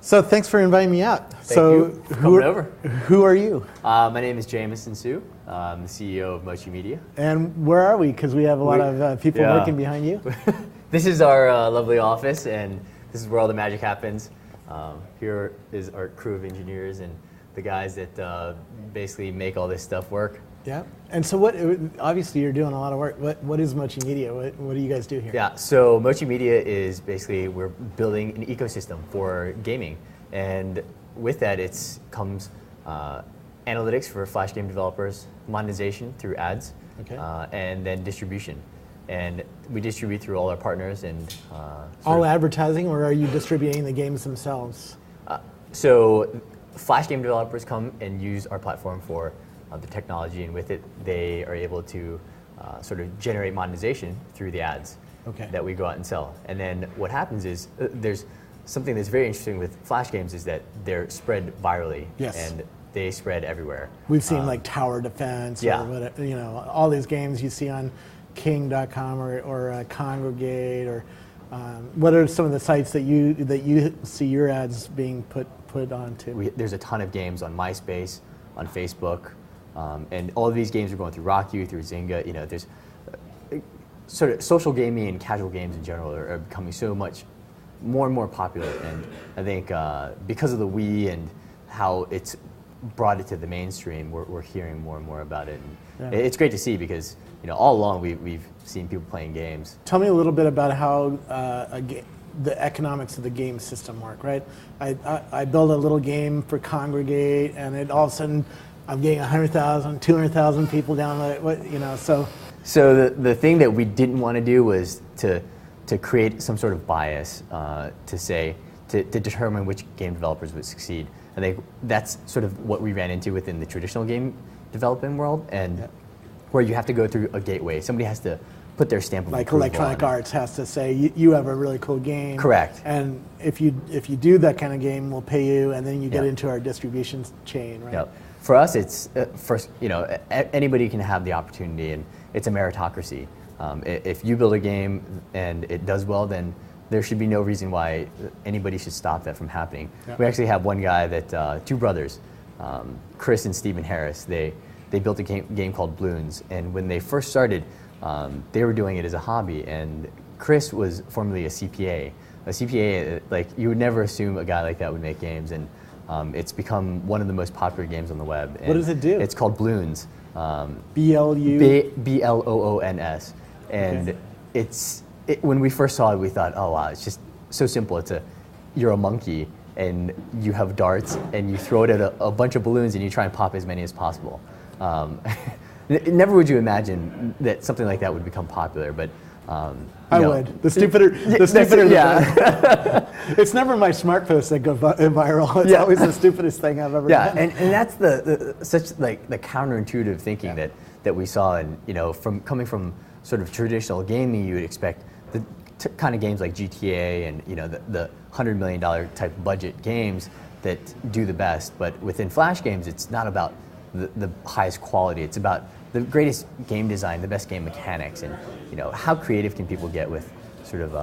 So thanks for inviting me out. Thank you for coming over. Who are you? My name is Jameson Hsu. I'm the CEO of MochiMedia. And where are we? Because we have a lot of people working behind you. This is our lovely office, and this is where all the magic happens. Here is our crew of engineers and the guys that basically make all this stuff work. Yeah. And so obviously you're doing a lot of work. What is MochiMedia? What do you guys do here? Yeah, so MochiMedia is basically, we're building an ecosystem for gaming. And with that, comes analytics for Flash game developers, monetization through ads, and then distribution. And we distribute through all our partners and all advertising, or are you distributing the games themselves? So Flash game developers come and use our platform for the technology, and with it, they are able to sort of generate monetization through the ads that we go out and sell. And then what happens is there's something that's very interesting with Flash games is that they're spread virally, and they spread everywhere. We've seen like Tower Defense, or whatever, all these games you see on King.com or Congregate, or what are some of the sites that you see your ads being put onto? There's a ton of games on MySpace, on Facebook. And all of these games are going through RockU, through Zynga. There's sort of social gaming and casual games in general are becoming so much more and more popular. And I think because of the Wii and how it's brought it to the mainstream, we're hearing more and more about it. And it's great to see because all along we've seen people playing games. Tell me a little bit about how the economics of the game system work. Right, I build a little game for Congregate, and it all of a sudden I'm getting 100,000, 200,000 people download it. So the thing that we didn't want to do was to create some sort of bias to determine which game developers would succeed. I think that's sort of what we ran into within the traditional game development world, and where you have to go through a gateway. Somebody has to put their stamp of approval. Like Electronic Arts has to say, you have a really cool game. Correct. And if you do that kind of game, we'll pay you, and then you get into our distribution chain, right? Yep. For us, it's first, anybody can have the opportunity, and it's a meritocracy. If you build a game and it does well, then there should be no reason why anybody should stop that from happening. Yeah. We actually have one guy that, two brothers, Chris and Stephen Harris, they built a game called Bloons, and when they first started, they were doing it as a hobby, and Chris was formerly a CPA. A CPA, like, you would never assume a guy like that would make games, and it's become one of the most popular games on the web. And what does it do? It's called Bloons. B-L-U? And when we first saw it, we thought, oh wow, it's just so simple. You're a monkey, and you have darts, and you throw it at a bunch of balloons, and you try and pop as many as possible. Never would you imagine that something like that would become popular, but I would. The stupider. Yeah. It's never my smart posts that go viral. It's always the stupidest thing I've ever done. Yeah, and that's such like the counterintuitive thinking that we saw, and coming from sort of traditional gaming, you would expect the kind of games like GTA and the $100 million type budget games that do the best. But within Flash games, it's not about the highest quality. It's about the greatest game design, the best game mechanics, and how creative can people get with sort of.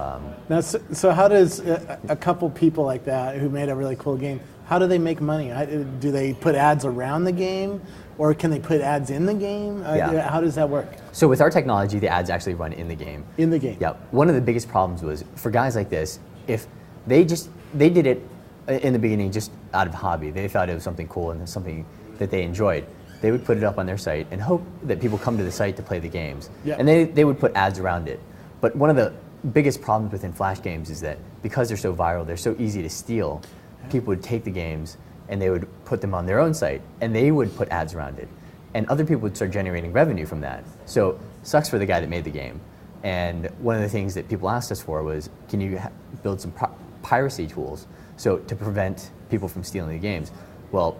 Now, so how does a couple people like that who made a really cool game? How do they make money? Do they put ads around the game, or can they put ads in the game? How does that work? So with our technology, the ads actually run in the game. In the game. Yeah. One of the biggest problems was for guys like this, if they did it in the beginning just out of hobby. They thought it was something cool and something that they enjoyed. They would put it up on their site and hope that people come to the site to play the games. And they would put ads around it. But one of the biggest problems within Flash games is that because they're so viral, they're so easy to steal, people would take the games and they would put them on their own site, and they would put ads around it. And other people would start generating revenue from that. So sucks for the guy that made the game. And one of the things that people asked us for was, can you build some piracy tools so to prevent people from stealing the games? Well,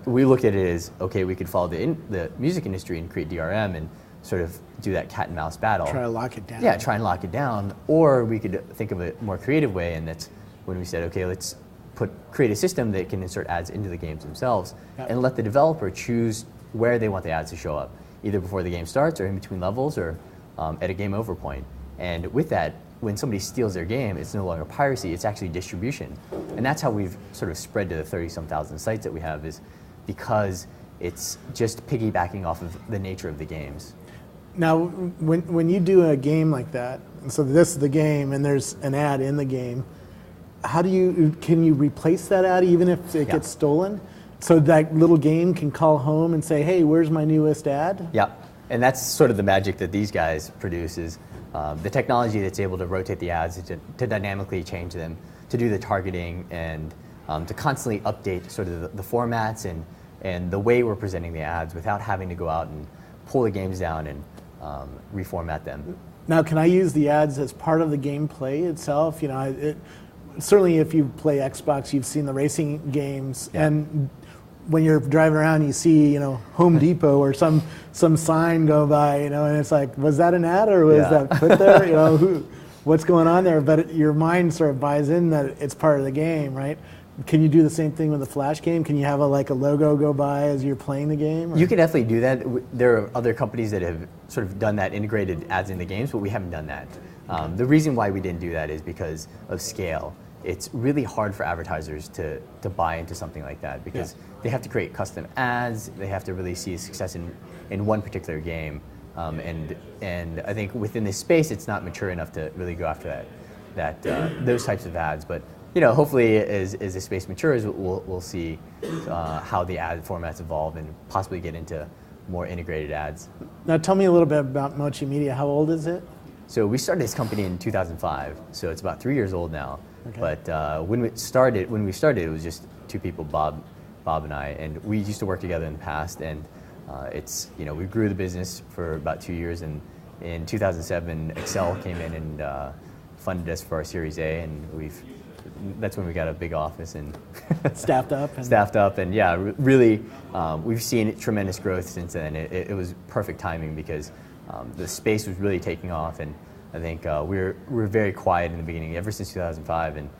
we looked at it as, okay, we could follow the music industry and create DRM and sort of do that cat and mouse battle. Try to lock it down. Yeah, try and lock it down. Or we could think of a more creative way, and that's when we said, okay, let's create a system that can insert ads into the games themselves and let the developer choose where they want the ads to show up, either before the game starts or in between levels or at a game over point. And with that, when somebody steals their game, it's no longer piracy, it's actually distribution. And that's how we've sort of spread to the 30-some thousand sites that we have, is because it's just piggybacking off of the nature of the games. Now, when you do a game like that, so this is the game and there's an ad in the game, can you replace that ad even if it gets stolen? So that little game can call home and say, hey, where's my newest ad? Yeah, and that's sort of the magic that these guys produce, is the technology that's able to rotate the ads, to dynamically change them, to do the targeting, and to constantly update sort of the formats and the way we're presenting the ads without having to go out and pull the games down and reformat them. Now, can I use the ads as part of the gameplay itself? You know, certainly if you play Xbox, you've seen the racing games, and when you're driving around, you see, you know, Home Depot or some sign go by, you know, and it's like, was that an ad or was that put there? You know, what's going on there? But your mind sort of buys in that it's part of the game, right? Can you do the same thing with a Flash game? Can you have a logo go by as you're playing the game? Or? You can definitely do that. There are other companies that have sort of done that, integrated ads in the games, but we haven't done that. The reason why we didn't do that is because of scale. It's really hard for advertisers to buy into something like that, because they have to create custom ads, they have to really see success in one particular game. And I think within this space, it's not mature enough to really go after those types of ads. But you know, hopefully, as the space matures, we'll see how the ad formats evolve and possibly get into more integrated ads. Now, tell me a little bit about MochiMedia. How old is it? So we started this company in 2005, so it's about 3 years old now. Okay. But when we started, it was just two people, Bob and I, and we used to work together in the past. And we grew the business for about 2 years, and in 2007, Excel came in and funded us for our Series A, and that's when we got a big office and staffed up. And yeah, really, we've seen tremendous growth since then. It was perfect timing, because the space was really taking off, and I think we were very quiet in the beginning, ever since 2005, and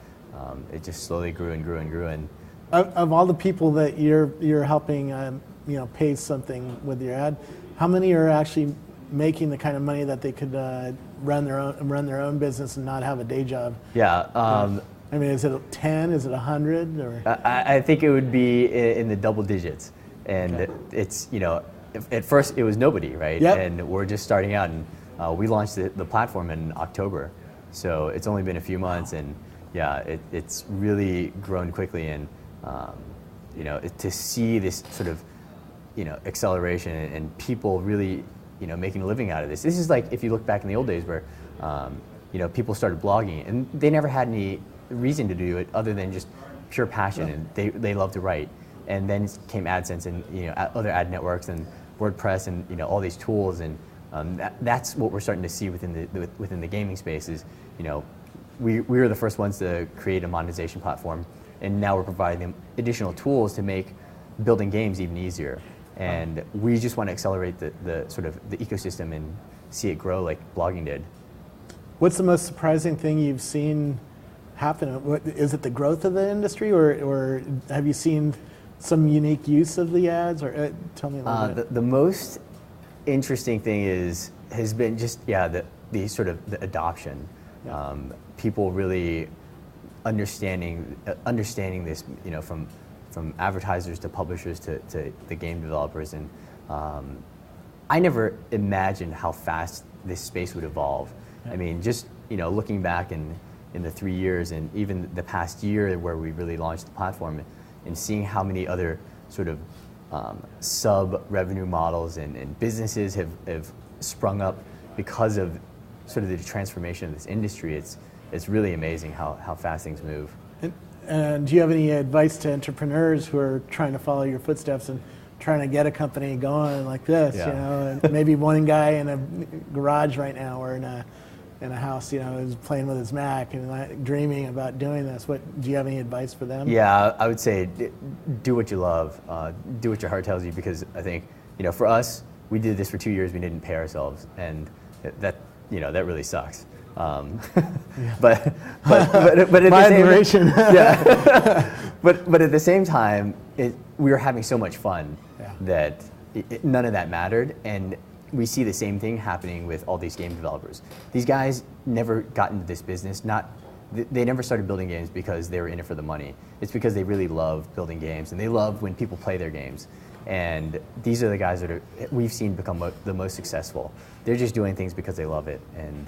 it just slowly grew and grew and grew. And of all the people that you're helping, pay something with your ad, how many are actually making the kind of money that they could run their own business and not have a day job? Yeah. I mean, is it 10? Is it 100? Or? I think it would be in the double digits, and it's at first it was nobody, right? Yep. And we're just starting out, and we launched the platform in October, so it's only been a few months, and it's really grown quickly, and to see this sort of acceleration and people really making a living out of this. This is like if you look back in the old days where people started blogging and they never had any reason to do it other than just pure passion, and they love to write. And then came AdSense and other ad networks and WordPress and all these tools, and that's what we're starting to see within the gaming space. Is we were the first ones to create a monetization platform, and now we're providing them additional tools to make building games even easier. And we just want to accelerate the sort of the ecosystem and see it grow like blogging did. What's the most surprising thing you've seen happen? Is it the growth of the industry, or have you seen some unique use of the ads? Or tell me a little bit. The most interesting thing has been just the sort of the adoption. People really understanding this, from advertisers to publishers to the game developers, and I never imagined how fast this space would evolve. I mean, just looking back in the 3 years and even the past year where we really launched the platform, and seeing how many other sort of sub-revenue models and businesses have sprung up because of sort of the transformation of this industry. It's really amazing how fast things move. And do you have any advice to entrepreneurs who are trying to follow your footsteps and trying to get a company going like this? And maybe one guy in a garage right now or in a house, is playing with his Mac and dreaming about doing this. Do you have any advice for them? Yeah, I would say do what you love, do what your heart tells you, because I think for us, we did this for 2 years, we didn't pay ourselves, and that really sucks. But at the same but at the same time, we were having so much fun that none of that mattered, and we see the same thing happening with all these game developers. These guys never got into this business. They never started building games because they were in it for the money. It's because they really love building games, and they love when people play their games. And these are the guys that we've seen become the most successful. They're just doing things because they love it. And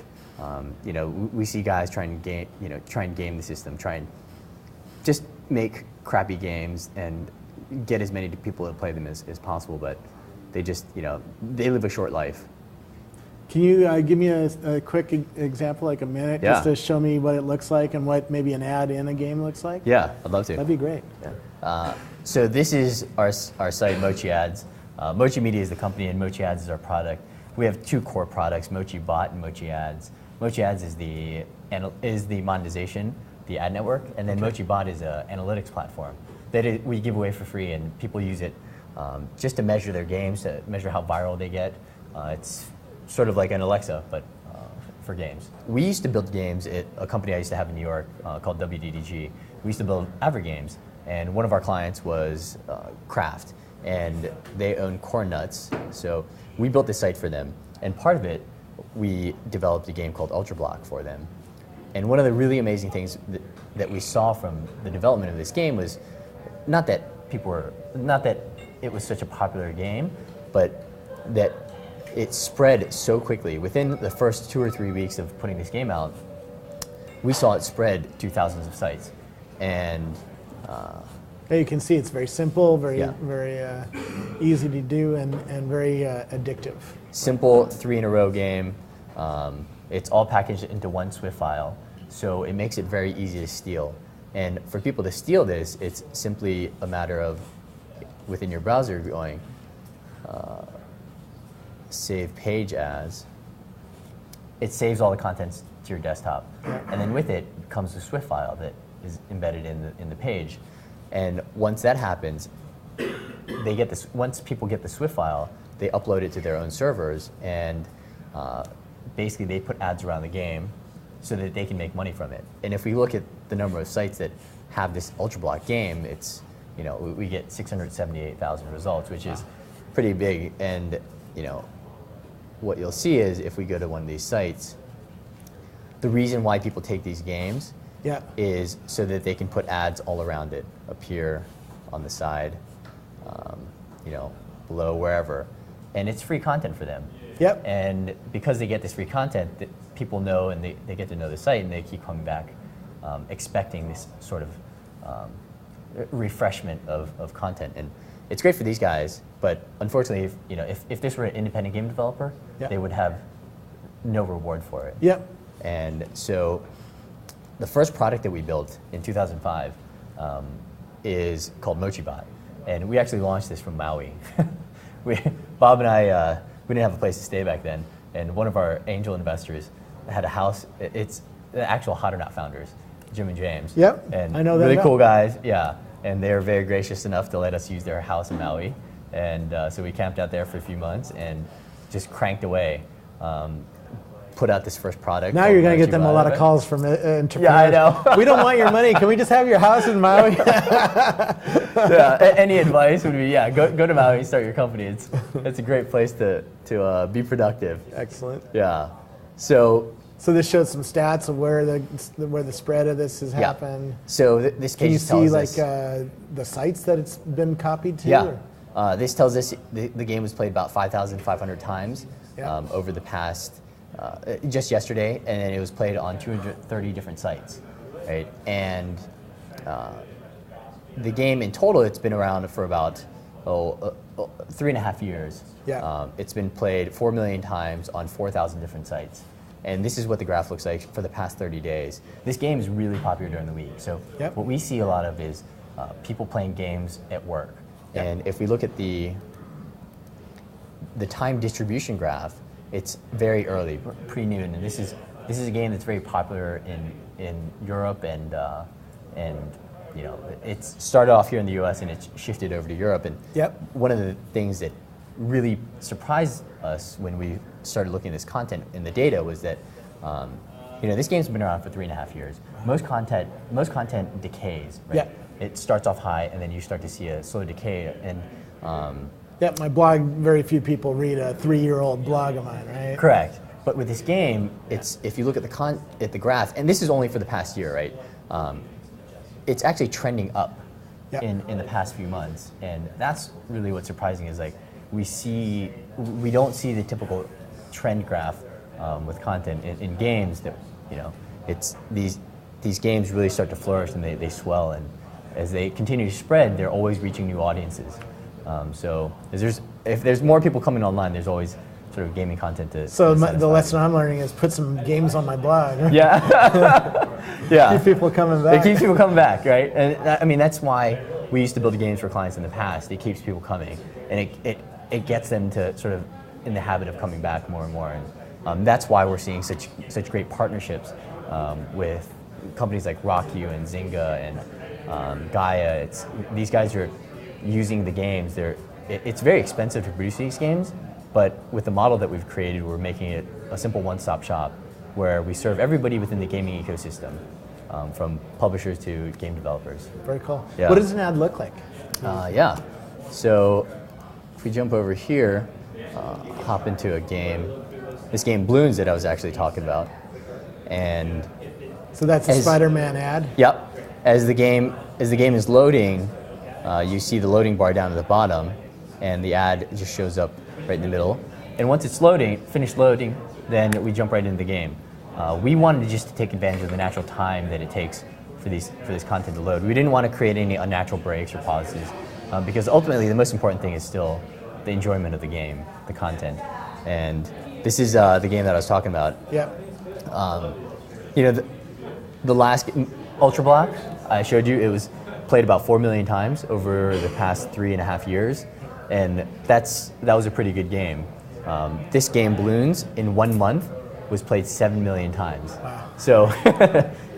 we see guys try and game the system, try and just make crappy games and get as many people to play them as possible. But they just, they live a short life. Can you give me a quick example, like a minute, just to show me what it looks like and what maybe an ad in a game looks like? Yeah, I'd love to. That'd be great. Yeah. So this is our site, Mochi Ads. MochiMedia is the company, and Mochi Ads is our product. We have two core products, Mochi Bot and Mochi Ads. Mochi Ads is the monetization, the ad network, and then Mochi Bot is an analytics platform that we give away for free, and people use it just to measure their games, to measure how viral they get. It's sort of like an Alexa, but for games. We used to build games at a company I used to have in New York called WDDG. We used to build average games, and one of our clients was Kraft, and they own corn nuts. So we built this site for them, and part of it, we developed a game called Ultra Block for them. And one of the really amazing things that we saw from the development of this game was not that it was such a popular game, but that it spread so quickly. Within the first 2 or 3 weeks of putting this game out, we saw it spread to thousands of sites. And you can see it's very simple, very easy to do, and very addictive. Simple 3-in-a-row game. It's all packaged into one Swift file, so it makes it very easy to steal. And for people to steal this, it's simply a matter of, within your browser, going save page as. It saves all the contents to your desktop, and then with it comes a Swift file that is embedded in the page. And once that happens, they get this. Once people get the Swift file, they upload it to their own servers, and basically they put ads around the game so that they can make money from it. And if we look at the number of sites that have this Ultra Block game, it's we get 678,000 results, which is pretty big. And what you'll see is if we go to one of these sites, the reason why people take these games is so that they can put ads all around it, up here, on the side, below, wherever. And it's free content for them. Yep. And because they get this free content, that people know, and they get to know the site, and they keep coming back, expecting this sort of refreshment of content. And it's great for these guys, but unfortunately, if this were an independent game developer, they would have no reward for it. Yep. And so the first product that we built in 2005 is called MochiBot. And we actually launched this from Maui. Bob and I, we didn't have a place to stay back then, and one of our angel investors had a house. It's the actual Hot or Not founders, Jim and James. Yep, and I know that. Really cool guys, and they were very gracious enough to let us use their house in Maui. And so we camped out there for a few months and just cranked away. Put out this first product. Now you're going to get them a lot of calls from entrepreneurs. Yeah, I know. We don't want your money. Can we just have your house in Maui? Any advice would be, go to Maui and start your company. It's a great place to be productive. Excellent. Yeah. So this shows some stats of where the spread of this has happened. So this page tells us. Can you see the sites that it's been copied to? Yeah. This tells us the game was played about 5,500 times over the past. Just yesterday, and then it was played on 230 different sites, right? And the game in total, it's been around for about 3.5 years. Yeah. It's been played 4 million times on 4,000 different sites. And this is what the graph looks like for the past 30 days. This game is really popular during the week. So what we see a lot of is people playing games at work. And if we look at the time distribution graph, it's very early, pre-noon, and this is a game that's very popular in Europe, and it's started off here in the U.S. and it's shifted over to Europe. And one of the things that really surprised us when we started looking at this content in the data was that this game's been around for 3.5 years. Most content decays, right? It starts off high, and then you start to see a slow decay, and Yeah, my blog, very few people read a 3-year-old blog of mine, right? Correct. But with this game, it's if you look at the graph, and this is only for the past year, right? It's actually trending up in the past few months, and that's really what's surprising. Is like we don't see the typical trend graph with content in games that it's these games really start to flourish and they swell, and as they continue to spread, they're always reaching new audiences. So if there's more people coming online, there's always sort of gaming content to. So the lesson I'm learning is put some games on my blog. Yeah, yeah. Keep people coming back. It keeps people coming back, right? And I mean that's why we used to build games for clients in the past. It keeps people coming, and it gets them to sort of in the habit of coming back more and more. And that's why we're seeing such great partnerships with companies like RockU and Zynga and Gaia. These guys are using the games. It's very expensive to produce these games, but with the model that we've created, we're making it a simple one-stop shop where we serve everybody within the gaming ecosystem, from publishers to game developers. Very cool. Yeah. What does an ad look like? Yeah. So if we jump over here, hop into a game, this game Bloons that I was actually talking about, and so that's a Spider-Man ad. Yep. As the game is loading, you see the loading bar down at the bottom, and the ad just shows up right in the middle. And once it's finished loading, then we jump right into the game. We wanted just to take advantage of the natural time that it takes for this content to load. We didn't want to create any unnatural breaks or pauses, because ultimately the most important thing is still the enjoyment of the game, the content. And this is the game that I was talking about. Yeah. The last Ultra Black I showed you, it was played about 4 million times over the past 3.5 years, and that was a pretty good game. This game, Bloons, in 1 month was played 7 million times. Wow. So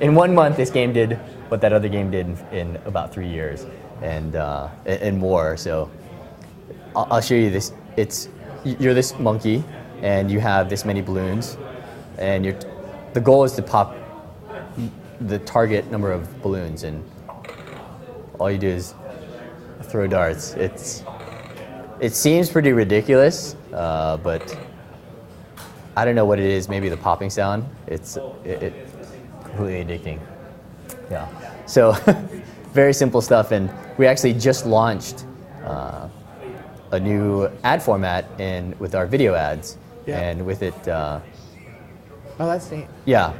in 1 month, this game did what that other game did in about 3 years and more. So I'll show you this. You're this monkey, and you have this many balloons, and the goal is to pop the target number of balloons, and all you do is throw darts. It seems pretty ridiculous, but I don't know what it is. Maybe the popping sound. It's completely addicting. Yeah. So very simple stuff, and we actually just launched a new ad format with our video ads, and with it. Oh, that's neat. Yeah.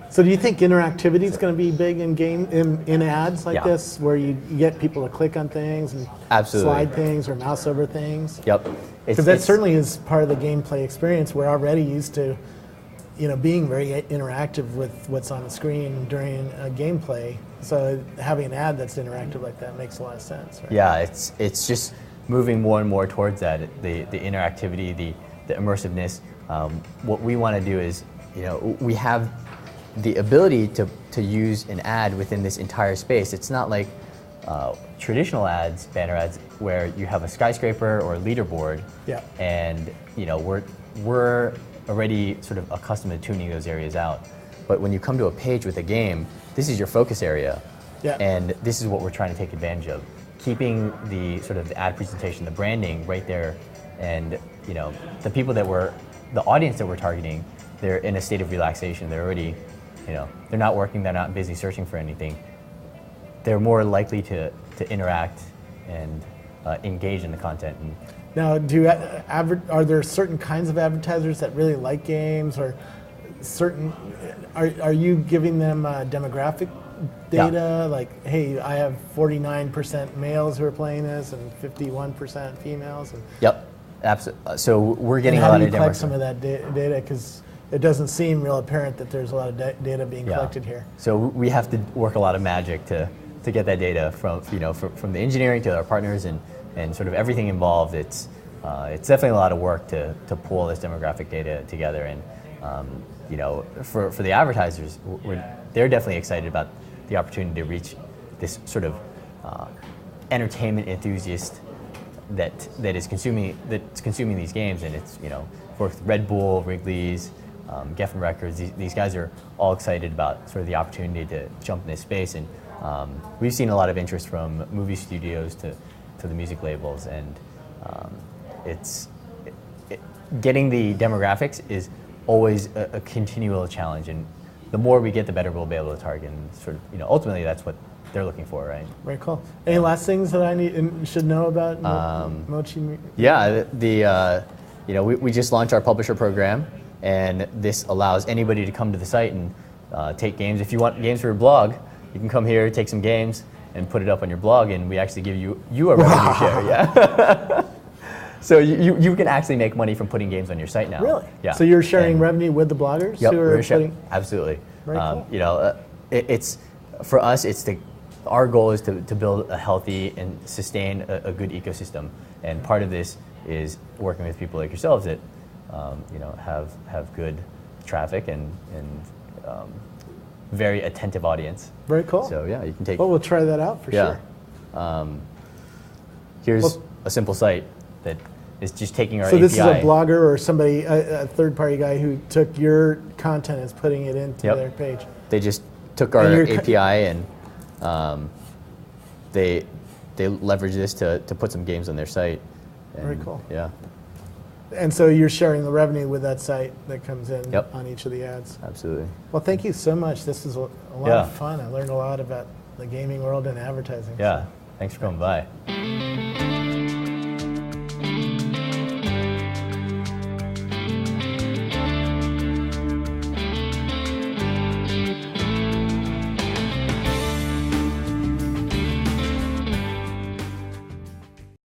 So do you think interactivity is going to be big in ads like this, where you get people to click on things and slide things or mouse over things? Yep. Because that certainly is part of the gameplay experience. We're already used to, being very interactive with what's on the screen during a gameplay. So having an ad that's interactive like that makes a lot of sense. Right? Yeah, it's just moving more and more towards that. The interactivity, the immersiveness. What we want to do is, we have the ability to use an ad within this entire space. It's not like traditional ads, banner ads, where you have a skyscraper or a leaderboard, and we're already sort of accustomed to tuning those areas out. But when you come to a page with a game, this is your focus area, and this is what we're trying to take advantage of, keeping the sort of the ad presentation, the branding right there, and the audience that we're targeting, they're in a state of relaxation. They're already, they're not working, they're not busy searching for anything. They're more likely to interact and engage in the content. And now, are there certain kinds of advertisers that really like games, or are you giving them demographic data, like, hey, I have 49% males who are playing this and 51% females? Yep, absolutely. So we're getting a lot of demographics. How do you collect some of that data? Because it doesn't seem real apparent that there's a lot of data being collected here. So we have to work a lot of magic to get that data from the engineering to our partners and sort of everything involved. It's definitely a lot of work to pull this demographic data together, and for the advertisers, they're definitely excited about the opportunity to reach this sort of entertainment enthusiast that's consuming these games, and it's for Red Bull, Wrigley's, Geffen Records. These guys are all excited about sort of the opportunity to jump in this space, and we've seen a lot of interest from movie studios to the music labels, and getting the demographics is always a continual challenge, and the more we get, the better we'll be able to target. And sort of, ultimately, that's what they're looking for, right? Very cool. Any last things that I should know about Mochi? Yeah, we just launched our publisher program, and this allows anybody to come to the site and take games. If you want games for your blog, you can come here, take some games, and put it up on your blog, and we actually give you a revenue share. Yeah. So you can actually make money from putting games on your site now. Really? Yeah. So you're sharing revenue with the bloggers? Yep, who are putting... Absolutely. Very cool. It's for us. Our goal is to build a healthy and sustain a good ecosystem, and part of this is working with people like yourselves that have good traffic and very attentive audience. Very cool. So yeah, you can take. Well, we'll try that out for sure. Here's a simple site that is just taking our So API. this is a blogger or somebody, a third-party guy who took your content and is putting it into their page. They just took our API and they leverage this to put some games on their site. And, very cool. Yeah. And so you're sharing the revenue with that site that comes in Yep. on each of the ads. Absolutely. Well, thank you so much. This is a lot of fun. I learned a lot about the gaming world and advertising. Yeah. Thanks for coming by.